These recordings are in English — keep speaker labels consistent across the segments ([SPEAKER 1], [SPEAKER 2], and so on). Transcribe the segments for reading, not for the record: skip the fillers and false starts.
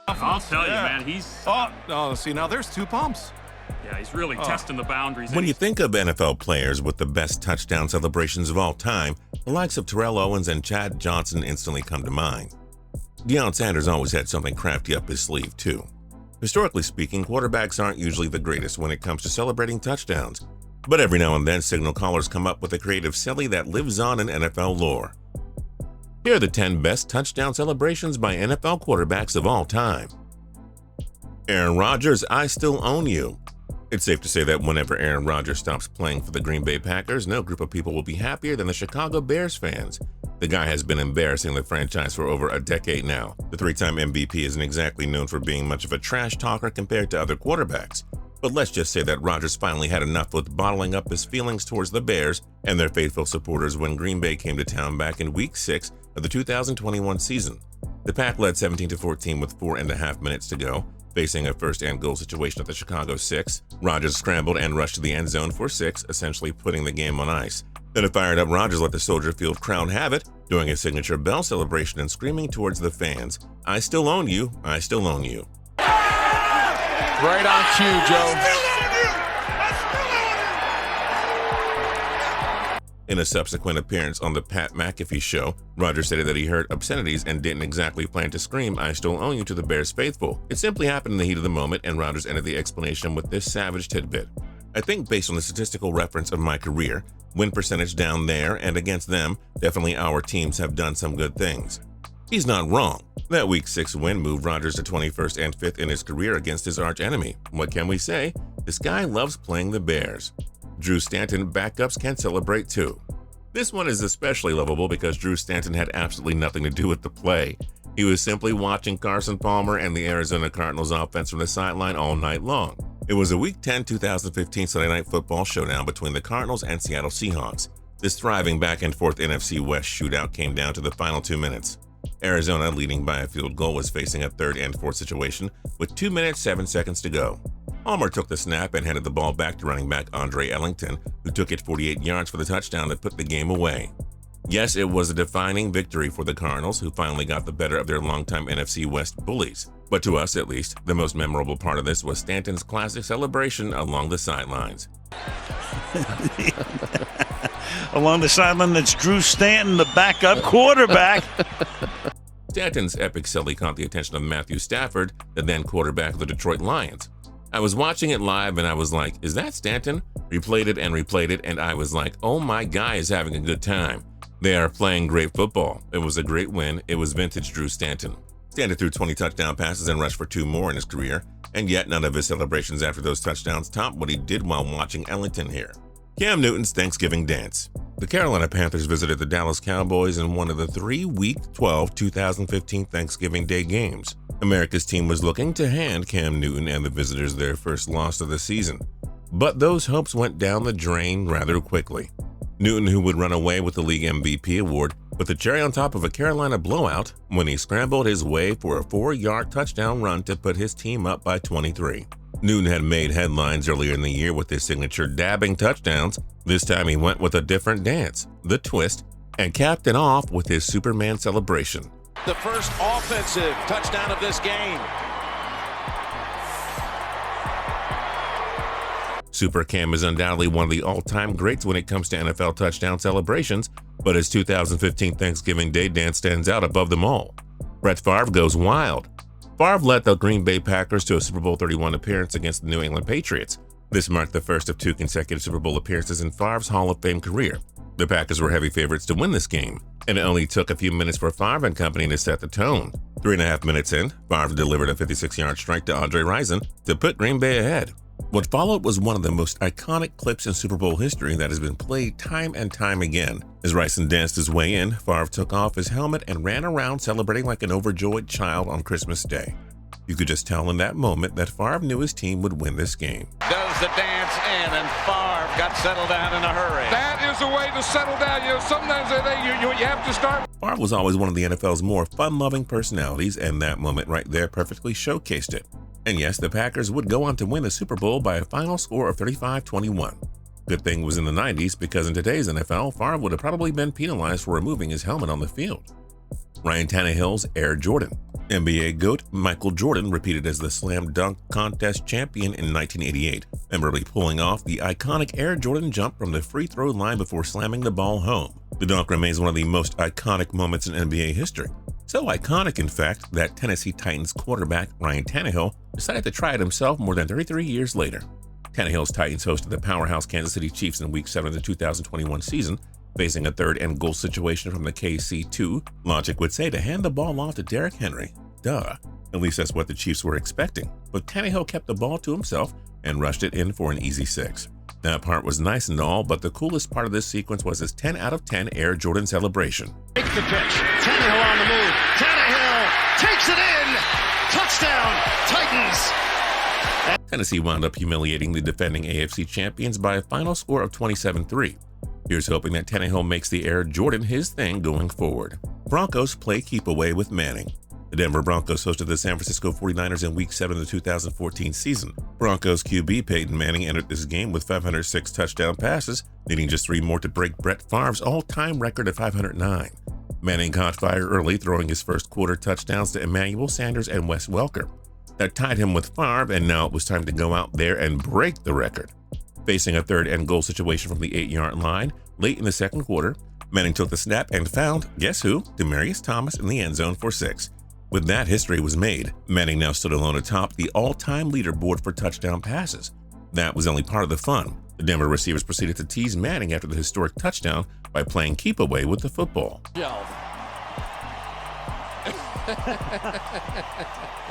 [SPEAKER 1] I'll tell you, man, he's...
[SPEAKER 2] Oh, see, now there's two pumps.
[SPEAKER 1] Yeah, he's really testing the boundaries.
[SPEAKER 3] When you think of NFL players with the best touchdown celebrations of all time, the likes of Terrell, Owens, and Chad Johnson instantly come to mind. Deion Sanders always had something crafty up his sleeve, too. Historically speaking, quarterbacks aren't usually the greatest when it comes to celebrating touchdowns, but every now and then signal callers come up with a creative celly that lives on in NFL lore. Here are the 10 best touchdown celebrations by NFL quarterbacks of all time. Aaron Rodgers, I Still Own You. It's safe to say that whenever Aaron Rodgers stops playing for the Green Bay Packers, no group of people will be happier than the Chicago Bears fans. The guy has been embarrassing the franchise for over a decade now. The three-time MVP isn't exactly known for being much of a trash talker compared to other quarterbacks. But let's just say that Rodgers finally had enough with bottling up his feelings towards the Bears and their faithful supporters when Green Bay came to town back in Week 6 of the 2021 season. The Pack led 17-14 with 4.5 minutes to go. Facing a first-and-goal situation at the Chicago 6, Rodgers scrambled and rushed to the end zone for 6, essentially putting the game on ice. Then a fired-up Rodgers let the Soldier Field crowd have it, doing his signature bell celebration and screaming towards the fans, "I still own you, I still own you."
[SPEAKER 4] Right on cue, Joe.
[SPEAKER 3] In a subsequent appearance on the Pat McAfee show, Rodgers stated that he heard obscenities and didn't exactly plan to scream, "I still own you" to the Bears faithful. It simply happened in the heat of the moment, and Rodgers ended the explanation with this savage tidbit. "I think based on the statistical reference of my career, win percentage down there and against them, definitely our teams have done some good things." He's not wrong. That Week 6 win moved Rodgers to 21st and 5th in his career against his archenemy. What can we say? This guy loves playing the Bears. Drew Stanton backups can celebrate too. This one is especially lovable because Drew Stanton had absolutely nothing to do with the play. He was simply watching Carson Palmer and the Arizona Cardinals offense from the sideline all night long. It was a Week 10 2015 Sunday Night Football showdown between the Cardinals and Seattle Seahawks. This thriving back-and-forth NFC West shootout came down to the final 2 minutes. Arizona, leading by a field goal, was facing a 3rd and 4th situation with 2 minutes 7 seconds to go. Palmer took the snap and handed the ball back to running back Andre Ellington, who took it 48 yards for the touchdown that put the game away. Yes, it was a defining victory for the Cardinals, who finally got the better of their longtime NFC West bullies. But to us, at least, the most memorable part of this was Stanton's classic celebration along the sidelines.
[SPEAKER 5] Along the sideline, that's Drew Stanton, the backup quarterback.
[SPEAKER 3] Stanton's epic celly caught the attention of Matthew Stafford, the then quarterback of the Detroit Lions. I was watching it live and I was like, "Is that Stanton?" Replayed it, and I was like, "Oh, my guy is having a good time." They are playing great football. It was a great win. It was vintage Drew Stanton. Stanton threw 20 touchdown passes and rushed for 2 more in his career, and yet none of his celebrations after those touchdowns topped what he did while watching Ellington here. Cam Newton's Thanksgiving dance. The Carolina Panthers visited the Dallas Cowboys in one of the 3 Week 12 2015 Thanksgiving Day games. America's team was looking to hand Cam Newton and the visitors their first loss of the season. But those hopes went down the drain rather quickly. Newton, who would run away with the league MVP award, put the cherry on top of a Carolina blowout when he scrambled his way for a 4-yard touchdown run to put his team up by 23. Newton had made headlines earlier in the year with his signature dabbing touchdowns. This time he went with a different dance, the twist, and capped it off with his Superman celebration.
[SPEAKER 6] The first offensive touchdown of this game.
[SPEAKER 3] Super Cam is undoubtedly one of the all-time greats when it comes to NFL touchdown celebrations, but his 2015 Thanksgiving Day dance stands out above them all. Brett Favre goes wild. Favre led the Green Bay Packers to a Super Bowl 31 appearance against the New England Patriots. This marked the first of 2 consecutive Super Bowl appearances in Favre's Hall of Fame career. The Packers were heavy favorites to win this game, and it only took a few minutes for Favre and company to set the tone. 3.5 minutes in, Favre delivered a 56-yard strike to Andre Rison to put Green Bay ahead. What followed was one of the most iconic clips in Super Bowl history that has been played time and time again. As Rison danced his way in, Favre took off his helmet and ran around celebrating like an overjoyed child on Christmas Day. You could just tell in that moment that Favre knew his team would win this game.
[SPEAKER 6] Does the dance in, and Favre got settled down in a hurry.
[SPEAKER 7] That is a way to settle down. You know, sometimes you have to start.
[SPEAKER 3] Favre was always one of the NFL's more fun-loving personalities, and that moment right there perfectly showcased it. And yes, the Packers would go on to win the Super Bowl by a final score of 35-21. Good thing it was in the 90s, because in today's NFL, Favre would have probably been penalized for removing his helmet on the field. Ryan Tannehill's Air Jordan. NBA GOAT Michael Jordan repeated as the slam dunk contest champion in 1988, memorably pulling off the iconic Air Jordan jump from the free throw line before slamming the ball home. The dunk remains one of the most iconic moments in NBA history. So iconic, in fact, that Tennessee Titans quarterback Ryan Tannehill decided to try it himself more than 33 years later. Tannehill's Titans hosted the powerhouse Kansas City Chiefs in Week 7 of the 2021 season, facing a third and goal situation from the KC2. Logic would say to hand the ball off to Derrick Henry. Duh. At least that's what the Chiefs were expecting. But Tannehill kept the ball to himself and rushed it in for an easy 6. That part was nice and all, but the coolest part of this sequence was his 10 out of 10 Air Jordan celebration.
[SPEAKER 8] Takes the pitch. Tannehill on the move. Tannehill takes it in. Touchdown, Titans.
[SPEAKER 3] Tennessee wound up humiliating the defending AFC champions by a final score of 27-3. Here's hoping that Tannehill makes the Air Jordan his thing going forward. Broncos play keep away with Manning. The Denver Broncos hosted the San Francisco 49ers in Week 7 of the 2014 season. Broncos QB Peyton Manning entered this game with 506 touchdown passes, needing just 3 more to break Brett Favre's all-time record of 509. Manning caught fire early, throwing his first quarter touchdowns to Emmanuel Sanders and Wes Welker. That tied him with Favre, and now it was time to go out there and break the record. Facing a third and goal situation from the 8-yard line, late in the second quarter, Manning took the snap and found, guess who, Demaryius Thomas in the end zone for 6. With that, history was made. Manning now stood alone atop the all-time leaderboard for touchdown passes. That was only part of the fun. The Denver receivers proceeded to tease Manning after the historic touchdown by playing keep away with the football.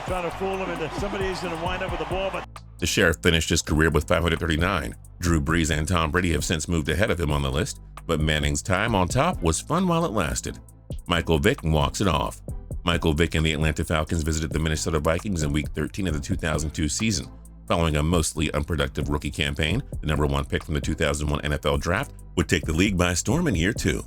[SPEAKER 5] Trying to fool him into somebody's going to wind up with the ball, but
[SPEAKER 3] The Sheriff finished his career with 539. Drew Brees and Tom Brady have since moved ahead of him on the list, but Manning's time on top was fun while it lasted. Michael Vick walks it off. Michael Vick and the Atlanta Falcons visited the Minnesota Vikings in Week 13 of the 2002 season. Following a mostly unproductive rookie campaign, the number 1 pick from the 2001 NFL Draft would take the league by storm in year 2.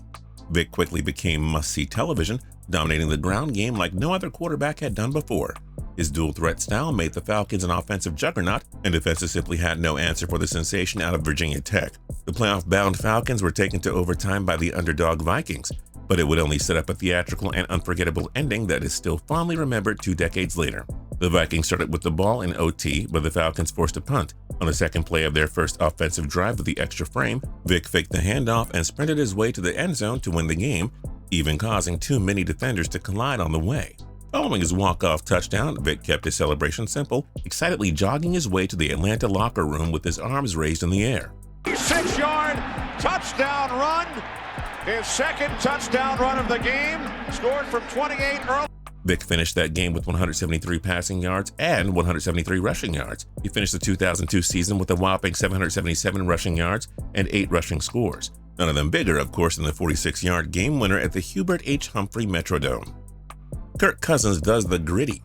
[SPEAKER 3] Vick quickly became must-see television, dominating the ground game like no other quarterback had done before. His dual-threat style made the Falcons an offensive juggernaut, and defenses simply had no answer for the sensation out of Virginia Tech. The playoff-bound Falcons were taken to overtime by the underdog Vikings, but it would only set up a theatrical and unforgettable ending that is still fondly remembered 2 decades later. The Vikings started with the ball in OT, but the Falcons forced a punt. On the second play of their first offensive drive with the extra frame, Vick faked the handoff and sprinted his way to the end zone to win the game, even causing too many defenders to collide on the way. Following his walk-off touchdown, Vick kept his celebration simple, excitedly jogging his way to the Atlanta locker room with his arms raised in the air.
[SPEAKER 8] 6-yard touchdown run. His second touchdown run of the game. Scored from 28 early.
[SPEAKER 3] Vick finished that game with 173 passing yards and 173 rushing yards. He finished the 2002 season with a whopping 777 rushing yards and 8 rushing scores. None of them bigger, of course, than the 46-yard game winner at the Hubert H. Humphrey Metrodome. Kirk Cousins does the griddy.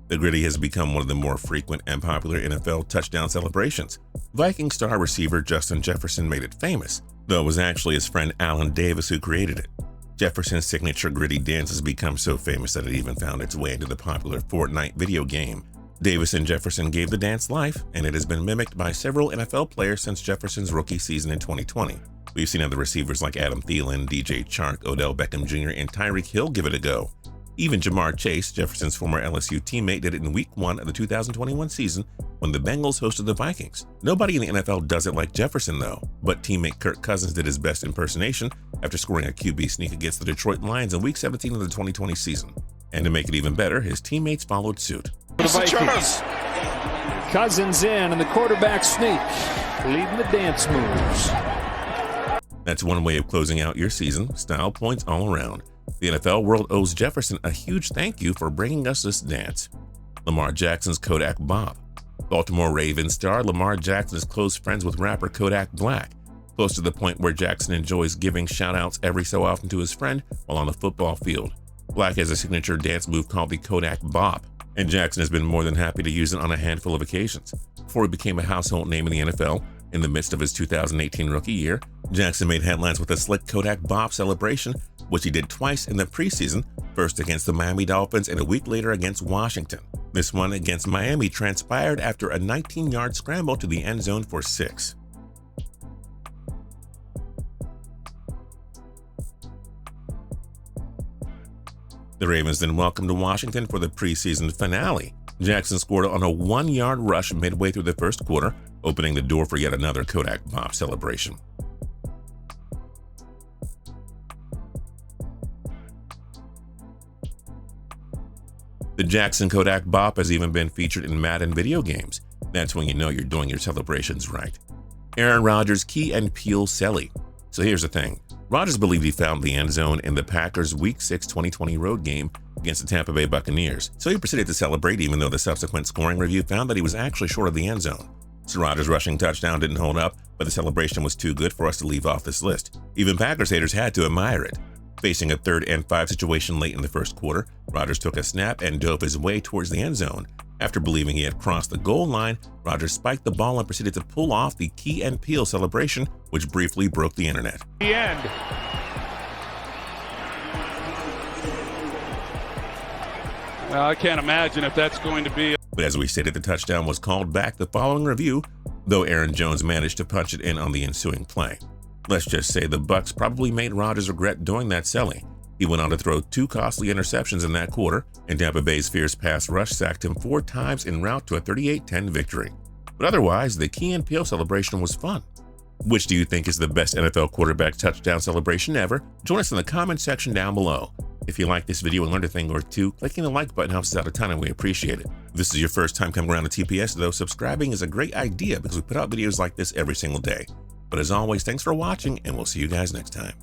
[SPEAKER 3] The griddy has become one of the more frequent and popular NFL touchdown celebrations. Viking star receiver Justin Jefferson made it famous, though it was actually his friend Alan Davis who created it. Jefferson's signature griddy dance has become so famous that it even found its way into the popular Fortnite video game. Davis and Jefferson gave the dance life, and it has been mimicked by several NFL players since Jefferson's rookie season in 2020. We've seen other receivers like Adam Thielen, DJ Chark, Odell Beckham Jr., and Tyreek Hill give it a go. Even Jamar Chase, Jefferson's former LSU teammate, did it in Week 1 of the 2021 season when the Bengals hosted the Vikings. Nobody in the NFL does it like Jefferson, though, but teammate Kirk Cousins did his best impersonation after scoring a QB sneak against the Detroit Lions in Week 17 of the 2020 season. And to make it even better, his teammates followed suit.
[SPEAKER 9] The Vikings. Cousins in and the quarterback sneak, leading the dance moves.
[SPEAKER 3] That's one way of closing out your season. Style points all around. The NFL world owes Jefferson a huge thank you for bringing us this dance. Lamar Jackson's Kodak Bob. Baltimore Ravens star Lamar Jackson is close friends with rapper Kodak Black, close to the point where Jackson enjoys giving shout-outs every so often to his friend while on the football field. Black has a signature dance move called the Kodak Bob, and Jackson has been more than happy to use it on a handful of occasions. Before he became a household name in the NFL, in the midst of his 2018 rookie year, Jackson made headlines with a slick Kodak Bob celebration, which he did twice in the preseason, first against the Miami Dolphins and a week later against Washington. This one against Miami transpired after a 19-yard scramble to the end zone for 6. The Ravens then welcomed to Washington for the preseason finale. Jackson scored on a 1-yard rush midway through the first quarter, opening the door for yet another Kodak Bop celebration. The Jackson Kodak Bop has even been featured in Madden video games. That's when you know you're doing your celebrations right. Aaron Rodgers' key and peel CELLY. So here's the thing. Rodgers believed he found the end zone in the Packers' Week 6 2020 road game against the Tampa Bay Buccaneers, so he proceeded to celebrate even though the subsequent scoring review found that he was actually short of the end zone. So Rodgers' rushing touchdown didn't hold up, but the celebration was too good for us to leave off this list. Even Packers haters had to admire it. Facing a 3rd and 5 situation late in the first quarter, Rodgers took a snap and dove his way towards the end zone. After believing he had crossed the goal line, Rodgers spiked the ball and proceeded to pull off the key and peel celebration, which briefly broke the internet.
[SPEAKER 7] The end. Well, I can't imagine if that's going to be.
[SPEAKER 3] But as we stated, the touchdown was called back the following review, though Aaron Jones managed to punch it in on the ensuing play. Let's just say the Bucs probably made Rodgers regret doing that CELLY. He went on to throw 2 costly interceptions in that quarter, and Tampa Bay's fierce pass rush sacked him 4 times en route to a 38-10 victory. But otherwise, the key and peel celebration was fun. Which do you think is the best NFL quarterback touchdown celebration ever? Join us in the comment section down below. If you like this video and learned a thing or two, clicking the like button helps us out a ton and we appreciate it. If this is your first time coming around to TPS though, subscribing is a great idea because we put out videos like this every single day. But as always, thanks for watching and we'll see you guys next time.